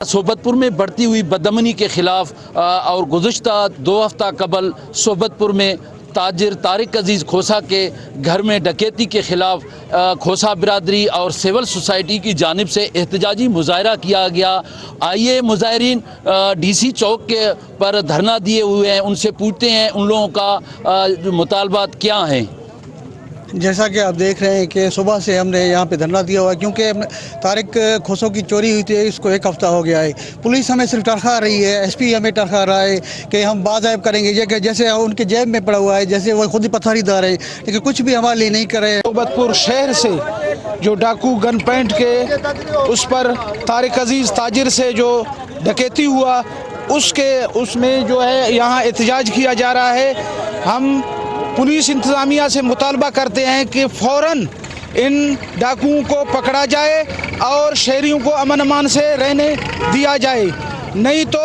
صحبت پور میں بڑھتی ہوئی بدامنی کے خلاف اور گزشتہ 2 ہفتہ قبل صحبت پور میں تاجر طارق عزیز کھوسا کے گھر میں ڈکیتی کے خلاف کھوسا برادری اور سول سوسائٹی کی جانب سے احتجاجی مظاہرہ کیا گیا۔ آئیے مظاہرین ڈی سی چوک کے پر دھرنا دیے ہوئے ہیں، ان سے پوچھتے ہیں ان لوگوں کا مطالبات کیا ہیں۔ جیسا کہ آپ دیکھ رہے ہیں کہ صبح سے ہم نے یہاں پہ دھرنا دیا ہوا ہے کیونکہ طارق کھوسوں کی چوری ہوئی تھی، اس کو 1 ہفتہ ہو گیا ہے۔ پولیس ہمیں صرف ٹرخا رہی ہے، ایس پی ہمیں ٹرخا رہا ہے کہ ہم باضابطہ کریں گے، یہ جیسے ان کے جیب میں پڑا ہوا ہے، جیسے وہ خود ہی پتھری دار ہے، لیکن کچھ بھی ہمارے لیے نہیں کر رہے۔ صحبت پور شہر سے جو ڈاکو گن پوائنٹ کے اس پر طارق عزیز تاجر سے جو ڈکیتی ہوا، اس میں جو ہے یہاں احتجاج کیا جا رہا ہے۔ ہم پولیس انتظامیہ سے مطالبہ کرتے ہیں کہ فوراً ان ڈاکوؤں کو پکڑا جائے اور شہریوں کو امن امان سے رہنے دیا جائے، نہیں تو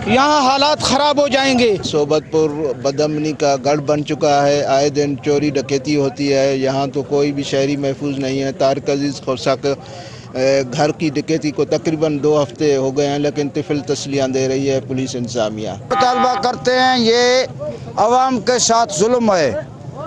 یہاں حالات خراب ہو جائیں گے۔ صحبت پور بدامنی کا گڑھ بن چکا ہے، آئے دن چوری ڈکیتی ہوتی ہے، یہاں تو کوئی بھی شہری محفوظ نہیں ہے۔ طارق عزیز کھوسا کے گھر کی ڈکیتی کو تقریباً 2 ہفتے ہو گئے ہیں، لیکن طفل تسلیاں دے رہی ہے پولیس انتظامیہ۔ مطالبہ کرتے ہیں، یہ عوام کے ساتھ ظلم ہے،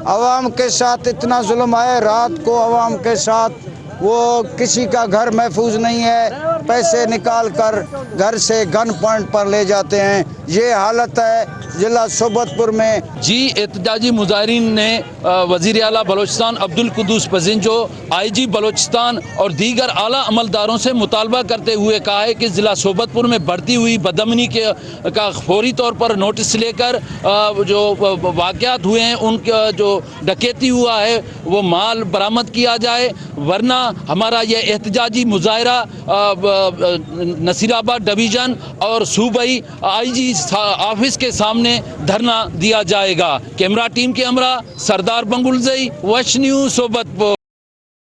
عوام کے ساتھ اتنا ظلم ہے، رات کو عوام کے ساتھ وہ کسی کا گھر محفوظ نہیں ہے، پیسے نکال کر گھر سے گن پوائنٹ پر لے جاتے ہیں۔ یہ حالت ہے ضلع صحبت پور میں۔ جی، احتجاجی مظاہرین نے وزیر اعلیٰ بلوچستان عبدالقدوس پزنجو، آئی جی بلوچستان اور دیگر اعلیٰ عملداروں سے مطالبہ کرتے ہوئے کہا ہے کہ ضلع صحبت پور میں بڑھتی ہوئی بدامنی کا فوری طور پر نوٹس لے کر جو واقعات ہوئے ہیں، ان کا جو ڈکیتی ہوا ہے وہ مال برآمد کیا جائے، ورنہ ہمارا یہ احتجاجی مظاہرہ نصیر آباد ڈویژن اور صوبائی آئی جی آفس کے سامنے دھرنا دیا جائے گا۔ کیمرہ ٹیم کے ہمراہ سردار بنگلزئی، ویش نیوز صحبت پور۔